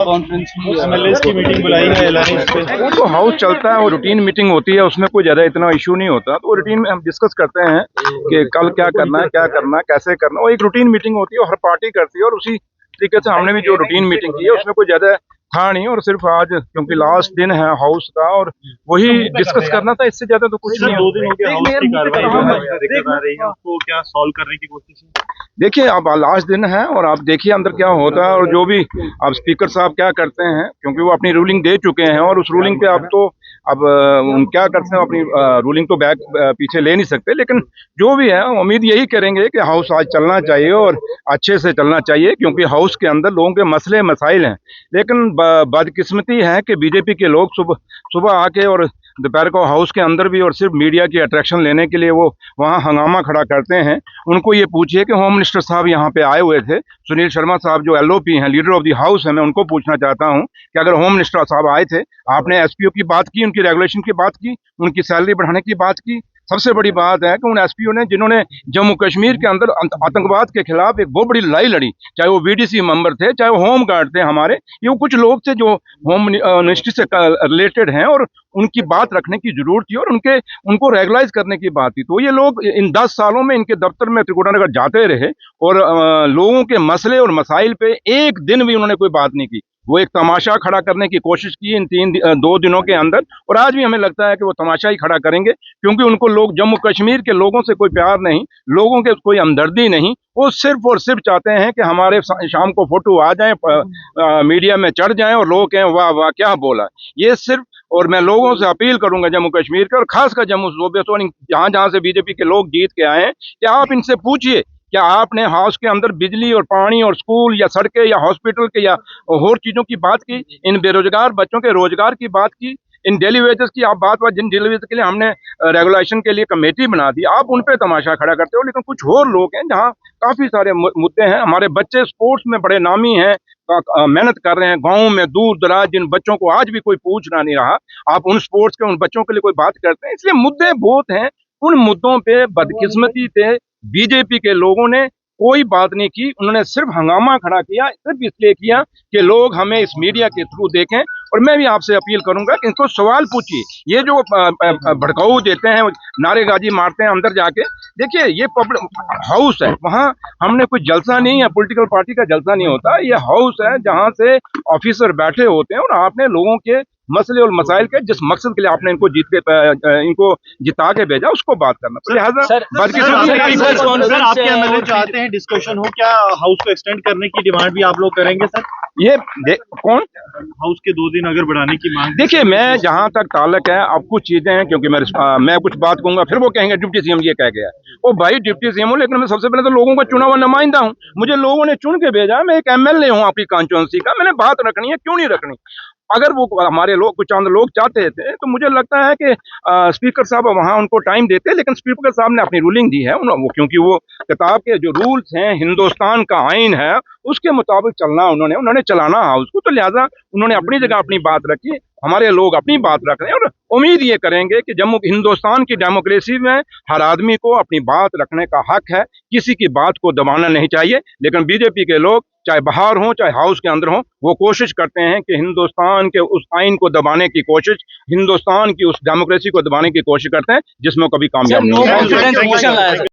Conference में MLAs की meeting बुलाई है एलआरएस पे। वो तो हाउस चलता है और रूटीन मीटिंग होती है, उसमें कोई ज्यादा इतना इशू नहीं होता। तो रूटीन में हम डिस्कस करते हैं कि कल क्या करना है, कैसे करना है। वो एक रूटीन मीटिंग होती है, हर पार्टी करती है, और उसी तरीके से हमने भी जो रूटीन मीटिंग की है उसमें कोई ज्यादा था नहीं। और सिर्फ आज क्योंकि लास्ट दिन है हाउस का और वही डिस्कस करना था, इससे ज्यादा तो कुछ नहीं। 2 दिन हो गया हाउस की कार्रवाई दिक्कत आ रही है, उसको क्या सॉल्व करने की कोशिश है? देखिए अब लास्ट दिन है और आप देखिए अंदर क्या होता है, और जो भी अब स्पीकर साहब क्या करते हैं, क्योंकि वो अपनी रूलिंग दे चुके हैं और उस रूलिंग पे अब क्या करते हैं, अपनी रूलिंग तो बैक पीछे ले नहीं सकते। लेकिन जो भी है उम्मीद यही करेंगे कि हाउस आज चलना चाहिए और अच्छे से चलना चाहिए, क्योंकि हाउस के अंदर लोगों के मसले मसाइल हैं। लेकिन बदकिस्मती है कि बीजेपी के लोग सुबह आके और दोपहर को हाउस के अंदर भी और सिर्फ मीडिया की अट्रैक्शन लेने के लिए वो वहाँ हंगामा खड़ा करते हैं। उनको ये पूछिए कि होम मिनिस्टर साहब यहाँ पे आए हुए थे, सुनील शर्मा साहब जो एलओपी हैं, लीडर ऑफ द हाउस है, मैं उनको पूछना चाहता हूँ कि अगर होम मिनिस्टर साहब आए थे, आपने एसपीओ की बात की, उनकी रेगुलेशन की बात की, उनकी सैलरी बढ़ाने की बात की? सबसे बड़ी बात है कि उन एसपीओ ने जिन्होंने जम्मू कश्मीर के अंदर आतंकवाद के खिलाफ एक बहुत बड़ी लड़ाई लड़ी, चाहे वो बीडीसी मेंबर थे, चाहे वो होम गार्ड थे हमारे, ये कुछ लोग थे जो होम मिनिस्ट्री से रिलेटेड हैं और उनकी बात रखने की जरूरत थी और उनको रेगुलाइज करने की बात थी। तो ये लोग इन 10 सालों में इनके दफ्तर में त्रिकुटानगर जाते रहे और लोगों के मसले और मसाइल पे एक दिन भी उन्होंने कोई बात नहीं की। वो एक तमाशा खड़ा करने की कोशिश की इन 2 दिनों के अंदर, और आज भी हमें लगता है कि वो तमाशा ही खड़ा करेंगे, क्योंकि उनको लोग जम्मू कश्मीर के लोगों से कोई प्यार नहीं, लोगों के कोई हमदर्दी नहीं। वो सिर्फ और सिर्फ चाहते हैं कि हमारे शाम को फोटो आ जाए, मीडिया में चढ़ जाएं और लोग कहें वाह वाह क्या बोला। ये सिर्फ, और मैं लोगों से अपील करूंगा जम्मू कश्मीर के और खासकर जम्मू सूबे से, जहां जहां से बीजेपी के लोग जीत के आए हैं, कि आप इनसे पूछिए क्या आपने हाउस के अंदर बिजली और पानी और स्कूल या सड़कें या हॉस्पिटल के या और चीजों की बात की, इन बेरोजगार बच्चों के रोजगार की बात की, इन डेली वेजेस की आप बात जिन डेली वेजेस के लिए हमने रेगुलेशन के लिए कमेटी बना दी, आप उन पे तमाशा खड़ा करते हो। लेकिन कुछ और लोग हैं जहाँ काफी सारे मुद्दे हैं। हमारे बच्चे स्पोर्ट्स में बड़े नामी हैं, मेहनत कर रहे हैं, गाँव में दूर दराज जिन बच्चों को आज भी कोई पूछना नहीं रहा, आप उन स्पोर्ट्स के उन बच्चों के लिए कोई बात करते हैं। इसलिए मुद्दे बहुत हैं, उन मुद्दों पे बदकिस्मती से बीजेपी के लोगों ने कोई बात नहीं की। उन्होंने सिर्फ हंगामा खड़ा किया, सिर्फ इसलिए किया कि लोग हमें इस मीडिया के थ्रू देखें। और मैं भी आपसे अपील करूंगा कि इनको सवाल पूछिए, ये जो भड़काऊ देते हैं, नारेबाजी मारते हैं अंदर जाके, देखिए ये पब्लिक हाउस है, वहाँ हमने कोई जलसा नहीं है, पॉलिटिकल पार्टी का जलसा नहीं होता। ये हाउस है जहाँ से ऑफिसर बैठे होते हैं और आपने लोगों के मसले और मसाइल के जिस मकसद के लिए आपने इनको जिता के भेजा, उसको बात करना। तो लिहाजा आपके एमएलए चाहते हैं डिस्कशन हो, क्या हाउस को एक्सटेंड करने की डिमांड भी आप लोग करेंगे सर? ये कौन हाउस के 2 दिन अगर बढ़ाने की मांग? देखिए मैं जहां तक ताल्लुक है, अब कुछ चीजें हैं, क्योंकि मैं कुछ बात कहूंगा फिर वो कहेंगे डिप्टी सीएम ये कह गया। ओ भाई डिप्टी सीएम हूँ, लेकिन मैं सबसे पहले तो लोगों का चुना हुआ नुमाइंदा हूँ। मुझे लोगों ने चुन के भेजा, मैं एक एमएलए हूँ आपकी कॉन्स्टिट्यूंसी का, मैंने बात रखनी है, क्यों नहीं रखनी। अगर वो हमारे लोग कुछ चंद लोग चाहते थे तो मुझे लगता है कि स्पीकर साहब वहां उनको टाइम देते, लेकिन स्पीकर साहब ने अपनी रूलिंग दी है, क्योंकि वो किताब के जो रूल्स हैं, हिंदुस्तान का आइन है, उसके मुताबिक चलना उन्होंने चलाना हाउस को। तो लिहाजा उन्होंने अपनी जगह अपनी बात रखी, हमारे लोग अपनी बात रख रहे हैं, और उम्मीद ये करेंगे कि हिंदुस्तान की डेमोक्रेसी में हर आदमी को अपनी बात रखने का हक है, किसी की बात को दबाना नहीं चाहिए। लेकिन बीजेपी के लोग चाहे बाहर हों चाहे हाउस के अंदर हों, वो कोशिश करते हैं कि हिंदुस्तान के उस आइन को दबाने की कोशिश, हिंदुस्तान की उस डेमोक्रेसी को दबाने की कोशिश करते हैं, जिसमें कभी कामयाब नहीं।